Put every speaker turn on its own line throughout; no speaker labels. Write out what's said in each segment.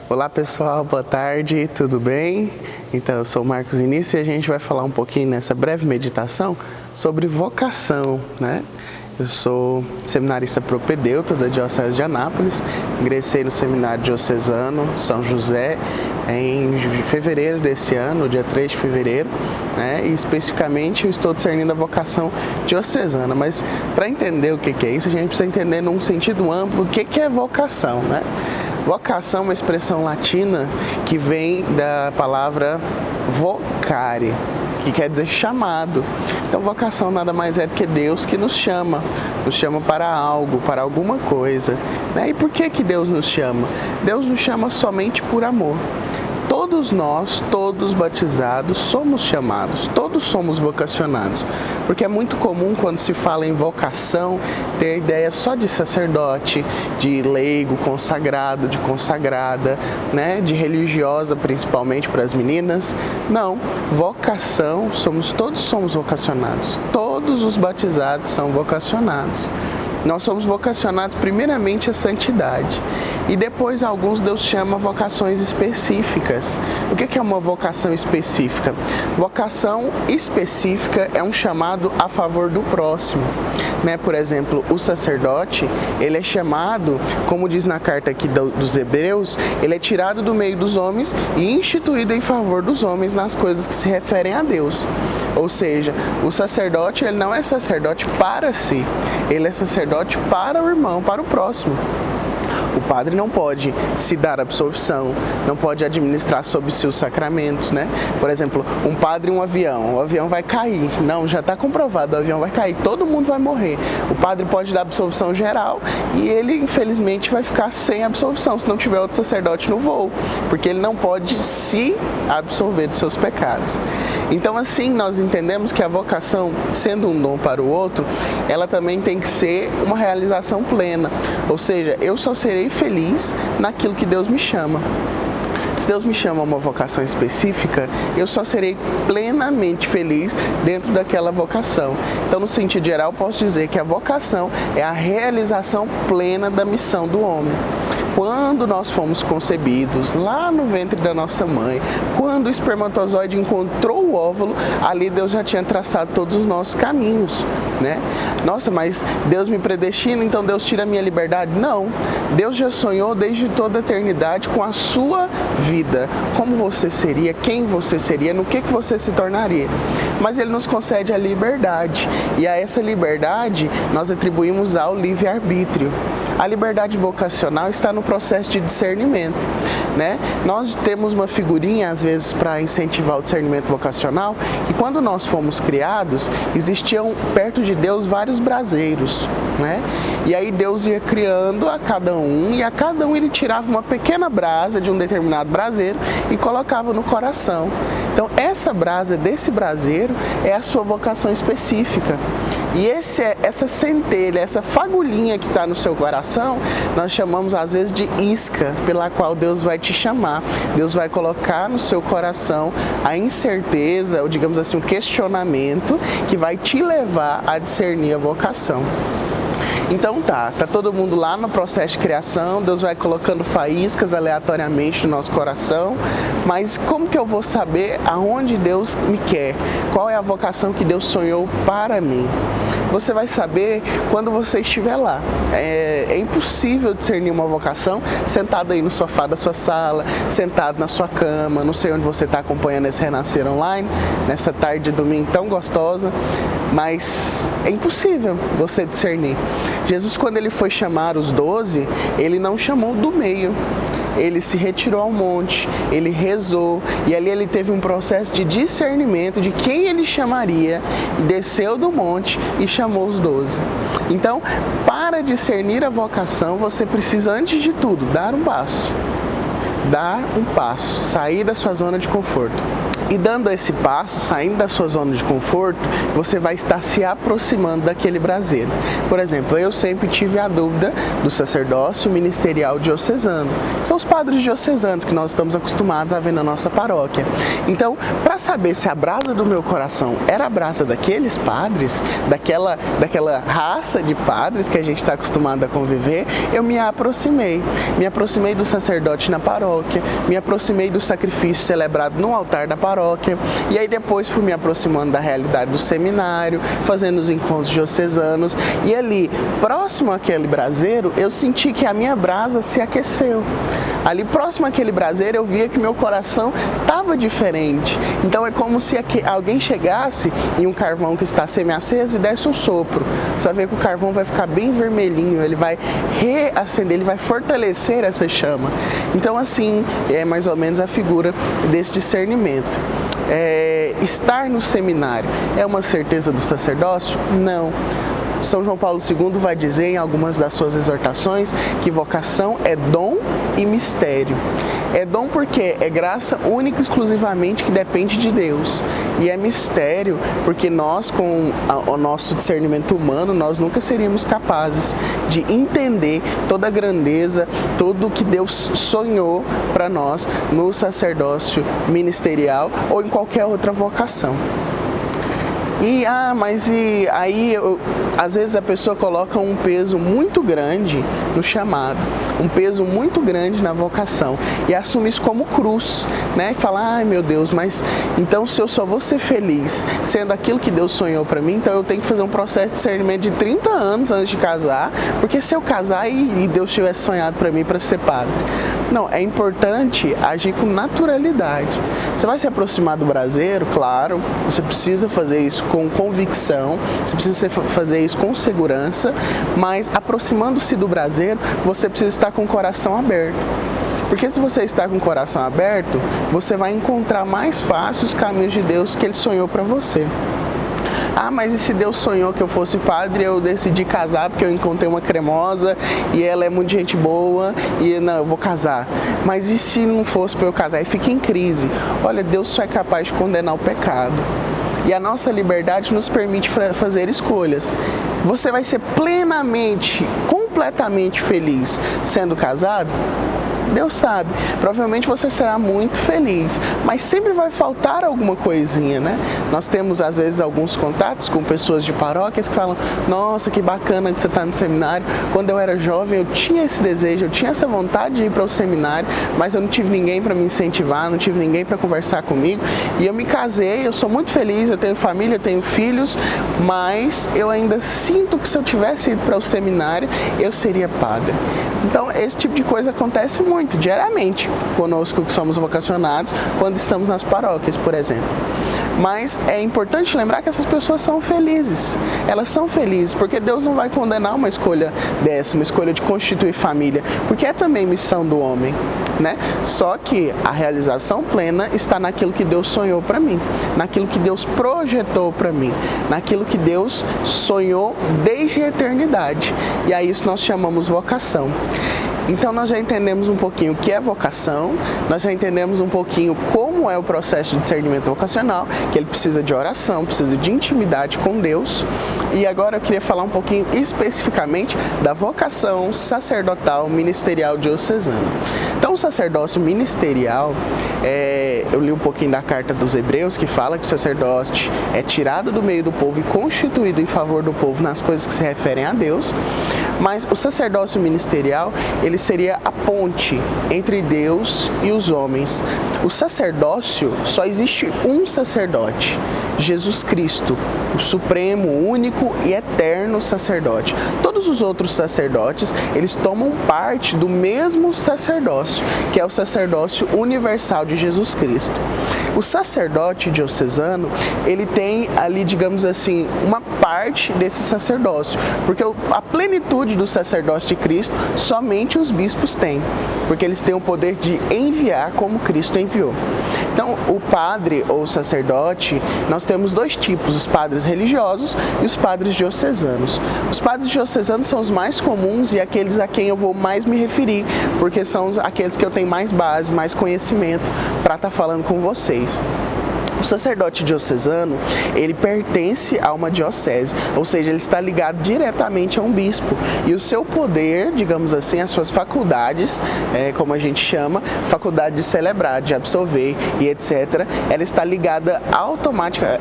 Olá pessoal, boa tarde, tudo bem? Então eu sou o Marcos Vinícius e a gente vai falar um pouquinho nessa breve meditação sobre vocação, né? Eu sou seminarista propedeuta da Diocese de Anápolis, ingressei no Seminário Diocesano São José em fevereiro desse ano, dia 3 de fevereiro, né? E especificamente eu estou discernindo a vocação diocesana, mas para entender o que é isso, a gente precisa entender num sentido amplo o que é vocação, né? Vocação é uma expressão latina que vem da palavra vocare, que quer dizer chamado. Então, vocação nada mais é do que Deus que nos chama para algo, para alguma coisa, né? E por que Deus nos chama? Deus nos chama somente por amor. Todos nós, todos batizados, somos chamados, todos somos vocacionados, porque é muito comum quando se fala em vocação ter a ideia só de sacerdote, de leigo, consagrado, de consagrada, né? De religiosa, principalmente para as meninas. Não, vocação, todos somos vocacionados, todos os batizados são vocacionados. Nós somos vocacionados primeiramente à santidade e depois alguns Deus chama vocações específicas. O que é uma vocação específica? Vocação específica é um chamado a favor do próximo, né? Por exemplo, o sacerdote, ele é chamado, como diz na carta aqui dos Hebreus, ele é tirado do meio dos homens e instituído em favor dos homens nas coisas que se referem a Deus. Ou seja, o sacerdote, ele não é sacerdote para si, ele é sacerdote para o irmão, para o próximo. O padre não pode se dar absolvição, não pode administrar sobre si os sacramentos, né? Por exemplo, um padre e um avião, o avião vai cair. Não, já está comprovado, o avião vai cair, todo mundo vai morrer. O padre pode dar absolvição geral e ele, infelizmente, vai ficar sem absolvição se não tiver outro sacerdote no voo, porque ele não pode se absolver dos seus pecados. Então, assim, nós entendemos que a vocação, sendo um dom para o outro, ela também tem que ser uma realização plena. Ou seja, eu só serei feliz naquilo que Deus me chama. Se Deus me chama a uma vocação específica, eu só serei plenamente feliz dentro daquela vocação. Então, no sentido geral, eu posso dizer que a vocação é a realização plena da missão do homem. Quando nós fomos concebidos, lá no ventre da nossa mãe, quando o espermatozoide encontrou o óvulo, ali Deus já tinha traçado todos os nossos caminhos, né? Nossa, mas Deus me predestina, então Deus tira a minha liberdade? Não, Deus já sonhou desde toda a eternidade com a sua vida, como você seria, quem você seria, no que você se tornaria. Mas Ele nos concede a liberdade, e a essa liberdade nós atribuímos ao livre-arbítrio. A liberdade vocacional está no processo de discernimento, né? Nós temos uma figurinha, às vezes, para incentivar o discernimento vocacional, que quando nós fomos criados, existiam perto de Deus vários braseiros, né? E aí Deus ia criando a cada um, e a cada um ele tirava uma pequena brasa de um determinado braseiro e colocava no coração. Então, essa brasa desse braseiro é a sua vocação específica. E essa centelha, essa fagulhinha que está no seu coração, nós chamamos às vezes de isca, pela qual Deus vai te chamar. Deus vai colocar no seu coração a incerteza, ou digamos assim, um questionamento que vai te levar a discernir a vocação. Então tá todo mundo lá no processo de criação, Deus vai colocando faíscas aleatoriamente no nosso coração, mas como que eu vou saber aonde Deus me quer? Qual é a vocação que Deus sonhou para mim? Você vai saber quando você estiver lá. É impossível discernir uma vocação sentado aí no sofá da sua sala, sentado na sua cama, não sei onde você está acompanhando esse Renascer Online, nessa tarde de domingo tão gostosa, mas é impossível você discernir. Jesus, quando ele foi chamar os 12, ele não chamou do meio. Ele se retirou ao monte, ele rezou e ali ele teve um processo de discernimento de quem ele chamaria e desceu do monte e chamou os 12. Então, para discernir a vocação, você precisa, antes de tudo, dar um passo, sair da sua zona de conforto. E dando esse passo, saindo da sua zona de conforto, você vai estar se aproximando daquele braseiro. Por exemplo, eu sempre tive a dúvida do sacerdócio ministerial diocesano. São os padres diocesanos que nós estamos acostumados a ver na nossa paróquia. Então, para saber se a brasa do meu coração era a brasa daqueles padres, daquela raça de padres que a gente está acostumado a conviver, eu me aproximei do sacerdote na paróquia. paróquia, me aproximei do sacrifício celebrado no altar da paróquia, e aí depois fui me aproximando da realidade do seminário, fazendo os encontros diocesanos, e ali, próximo àquele braseiro, eu senti que a minha brasa se aqueceu. Ali próximo àquele braseiro eu via que meu coração estava diferente. Então é como se alguém chegasse em um carvão que está semi-aceso e desse um sopro. Você vai ver que o carvão vai ficar bem vermelhinho, ele vai reacender, ele vai fortalecer essa chama. Então assim é mais ou menos a figura desse discernimento. Estar no seminário é uma certeza do sacerdócio? Não. São João Paulo II vai dizer em algumas das suas exortações que vocação é dom e mistério. É dom porque é graça única e exclusivamente que depende de Deus. E é mistério porque nós, com o nosso discernimento humano, nós nunca seríamos capazes de entender toda a grandeza, tudo o que Deus sonhou para nós no sacerdócio ministerial ou em qualquer outra vocação. Aí às vezes a pessoa coloca um peso muito grande no chamado, um peso muito grande na vocação e assume isso como cruz, né? E fala, ai meu Deus, mas então se eu só vou ser feliz sendo aquilo que Deus sonhou para mim, então eu tenho que fazer um processo de discernimento de 30 anos antes de casar, porque se eu casar e Deus tivesse sonhado para mim para ser padre. Não, é importante agir com naturalidade. Você vai se aproximar do braseiro, claro, você precisa fazer isso com convicção, você precisa fazer isso com segurança, mas aproximando-se do braseiro, você precisa estar com o coração aberto. Porque se você está com o coração aberto, você vai encontrar mais fácil os caminhos de Deus que Ele sonhou para você. Ah, mas e se Deus sonhou que eu fosse padre, eu decidi casar porque eu encontrei uma cremosa e ela é muito gente boa e não, eu vou casar. Mas e se não fosse para eu casar? E fica em crise. Olha, Deus só é capaz de condenar o pecado. E a nossa liberdade nos permite fazer escolhas. Você vai ser plenamente, completamente feliz sendo casado? Deus sabe, provavelmente você será muito feliz, mas sempre vai faltar alguma coisinha, né? Nós temos às vezes alguns contatos com pessoas de paróquias que falam, nossa, que bacana que você está no seminário, quando eu era jovem eu tinha esse desejo, eu tinha essa vontade de ir para o seminário, mas eu não tive ninguém para me incentivar, não tive ninguém para conversar comigo, e eu me casei, eu sou muito feliz, eu tenho família, eu tenho filhos, mas eu ainda sinto que se eu tivesse ido para o seminário, eu seria padre. Então esse tipo de coisa acontece muito diariamente conosco que somos vocacionados quando estamos nas paróquias, por exemplo. Mas é importante lembrar que essas pessoas são felizes. Elas são felizes porque Deus não vai condenar uma escolha dessa, uma escolha de constituir família, porque é também missão do homem, né? Só que a realização plena está naquilo que Deus sonhou para mim, naquilo que Deus projetou para mim, naquilo que Deus sonhou desde a eternidade. E a isso nós chamamos vocação. Então nós já entendemos um pouquinho o que é vocação, nós já entendemos um pouquinho como é o processo de discernimento vocacional, que ele precisa de oração, precisa de intimidade com Deus. E agora eu queria falar um pouquinho especificamente da vocação sacerdotal ministerial diocesana. Então o sacerdócio ministerial, eu li um pouquinho da carta dos Hebreus, que fala que o sacerdote é tirado do meio do povo e constituído em favor do povo nas coisas que se referem a Deus, mas o sacerdócio ministerial, ele seria a ponte entre Deus e os homens. O sacerdócio, só existe um sacerdote, Jesus Cristo, o supremo, único e eterno sacerdote. Todos os outros sacerdotes, eles tomam parte do mesmo sacerdócio, que é o sacerdócio universal de Jesus Cristo. O sacerdote diocesano, ele tem ali, digamos assim, uma parte desse sacerdócio, porque a plenitude do sacerdócio de Cristo, somente os bispos têm, porque eles têm o poder de enviar como Cristo enviou. Então, o padre ou sacerdote, nós temos dois tipos, os padres religiosos e os padres diocesanos. Os padres diocesanos são os mais comuns e aqueles a quem eu vou mais me referir, porque são aqueles que eu tenho mais base, mais conhecimento para estar falando com vocês. O sacerdote diocesano, ele pertence a uma diocese, ou seja, ele está ligado diretamente a um bispo. E o seu poder, digamos assim, as suas faculdades, como a gente chama, faculdade de celebrar, de absolver e etc., ela está ligada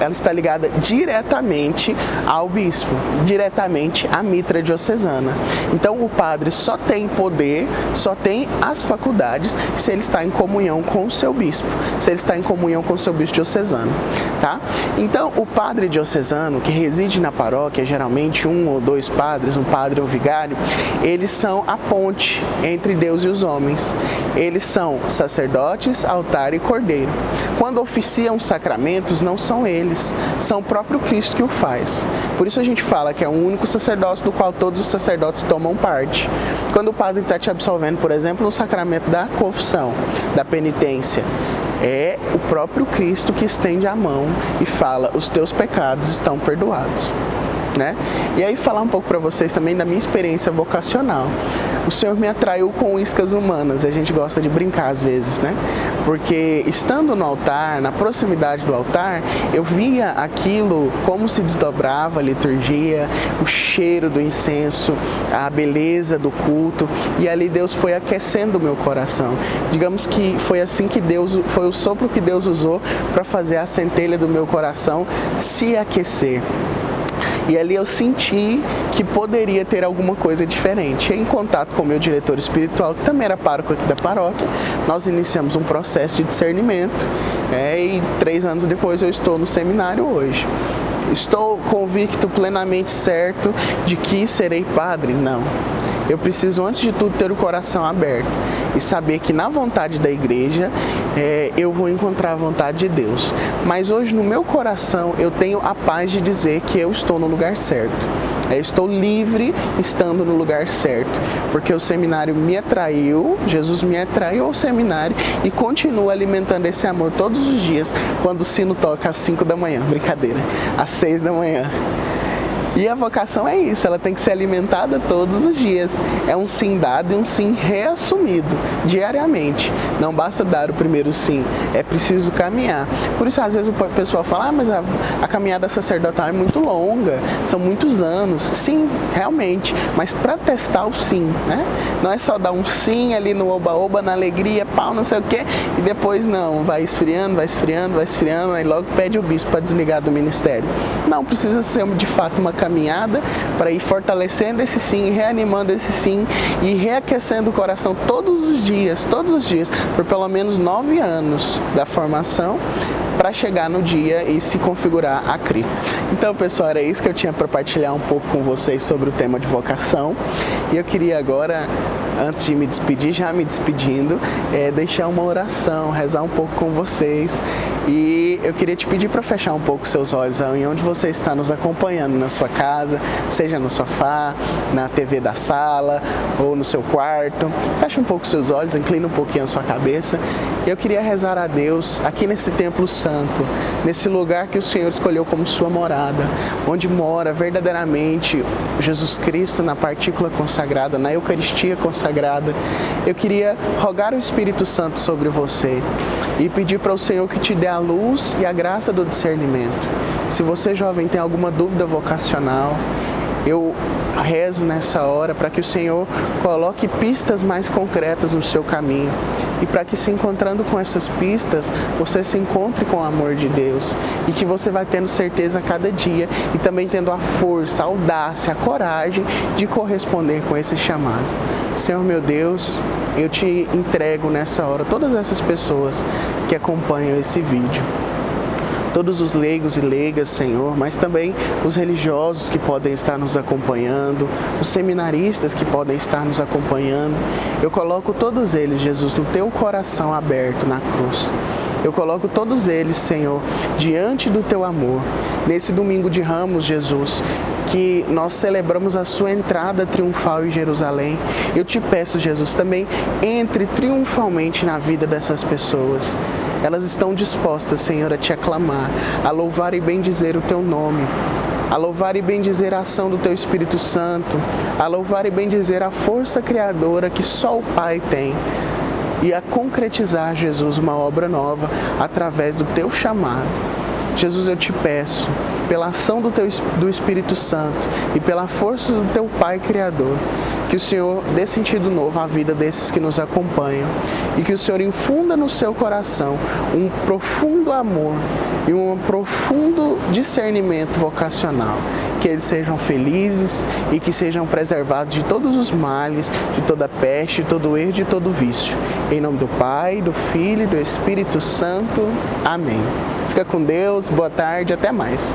ela está ligada diretamente ao bispo, diretamente à mitra diocesana. Então, o padre só tem poder, só tem as faculdades se ele está em comunhão com o seu bispo, se ele está em comunhão com o seu bispo diocesano. Tá? Então, o padre diocesano que reside na paróquia, geralmente 1 ou 2 padres, um padre ou um vigário, eles são a ponte entre Deus e os homens. Eles são sacerdotes, altar e cordeiro. Quando oficiam os sacramentos, não são eles, são o próprio Cristo que o faz. Por isso a gente fala que é um único sacerdócio do qual todos os sacerdotes tomam parte. Quando o padre está te absolvendo, por exemplo, no sacramento da confissão, da penitência, é o próprio Cristo que estende a mão e fala: os teus pecados estão perdoados. Né? E aí falar um pouco para vocês também da minha experiência vocacional. O Senhor me atraiu com iscas humanas, a gente gosta de brincar às vezes, né? Porque estando no altar, na proximidade do altar, eu via aquilo como se desdobrava a liturgia, o cheiro do incenso, a beleza do culto, e ali Deus foi aquecendo o meu coração. Digamos que foi assim que foi o sopro que Deus usou para fazer a centelha do meu coração se aquecer. E ali eu senti que poderia ter alguma coisa diferente. E em contato com o meu diretor espiritual, que também era pároco aqui da paróquia, nós iniciamos um processo de discernimento. E 3 anos depois eu estou no seminário hoje. Estou convicto, plenamente certo de que serei padre? Não. Eu preciso, antes de tudo, ter o coração aberto e saber que na vontade da igreja eu vou encontrar a vontade de Deus. Mas hoje, no meu coração, eu tenho a paz de dizer que eu estou no lugar certo. Eu estou livre estando no lugar certo, porque o seminário me atraiu, Jesus me atraiu ao seminário e continua alimentando esse amor todos os dias, quando o sino toca às 5 da manhã, brincadeira, às 6 da manhã. E a vocação é isso, ela tem que ser alimentada todos os dias. É um sim dado e um sim reassumido, diariamente. Não basta dar o primeiro sim, é preciso caminhar. Por isso, às vezes, o pessoal fala: mas a caminhada sacerdotal é muito longa, são muitos anos. Sim, realmente, mas para testar o sim, né? Não é só dar um sim ali no oba-oba, na alegria, pau, não sei o quê, e depois não, vai esfriando, aí logo pede o bispo para desligar do ministério. Não, precisa ser de fato uma caminhada para ir fortalecendo esse sim, reanimando esse sim e reaquecendo o coração todos os dias, por pelo menos 9 anos da formação, para chegar no dia e se configurar a Cristo. Então, pessoal, era isso que eu tinha para partilhar um pouco com vocês sobre o tema de vocação. E eu queria agora, antes de me despedir, já me despedindo, deixar uma oração, rezar um pouco com vocês. E eu queria te pedir para fechar um pouco seus olhos em onde você está nos acompanhando, na sua casa, seja no sofá, na TV da sala ou no seu quarto. Feche um pouco seus olhos, inclina um pouquinho a sua cabeça. Eu queria rezar a Deus aqui nesse templo santo, nesse lugar que o Senhor escolheu como sua morada, onde mora verdadeiramente Jesus Cristo na partícula consagrada, na Eucaristia consagrada. Eu queria rogar o Espírito Santo sobre você e pedir para o Senhor que te dê a luz e a graça do discernimento. Se você, jovem, tem alguma dúvida vocacional, eu rezo nessa hora para que o Senhor coloque pistas mais concretas no seu caminho e para que, se encontrando com essas pistas, você se encontre com o amor de Deus e que você vai tendo certeza a cada dia e também tendo a força, a audácia, a coragem de corresponder com esse chamado. Senhor meu Deus, eu te entrego nessa hora todas essas pessoas que acompanham esse vídeo. Todos os leigos e leigas, Senhor, mas também os religiosos que podem estar nos acompanhando, os seminaristas que podem estar nos acompanhando. Eu coloco todos eles, Jesus, no teu coração aberto na cruz. Eu coloco todos eles, Senhor, diante do teu amor. Nesse domingo de Ramos, Jesus, que nós celebramos a sua entrada triunfal em Jerusalém, eu te peço, Jesus, também entre triunfalmente na vida dessas pessoas. Elas estão dispostas, Senhor, a te aclamar, a louvar e bendizer o teu nome, a louvar e bendizer a ação do teu Espírito Santo, a louvar e bendizer a força criadora que só o Pai tem e a concretizar, Jesus, uma obra nova através do teu chamado. Jesus, eu te peço, pela ação do Espírito Santo e pela força do teu Pai Criador, que o Senhor dê sentido novo à vida desses que nos acompanham e que o Senhor infunda no seu coração um profundo amor e um profundo discernimento vocacional. Que eles sejam felizes e que sejam preservados de todos os males, de toda peste, de todo erro, de todo vício. Em nome do Pai, do Filho e do Espírito Santo. Amém. Fica com Deus, boa tarde, até mais.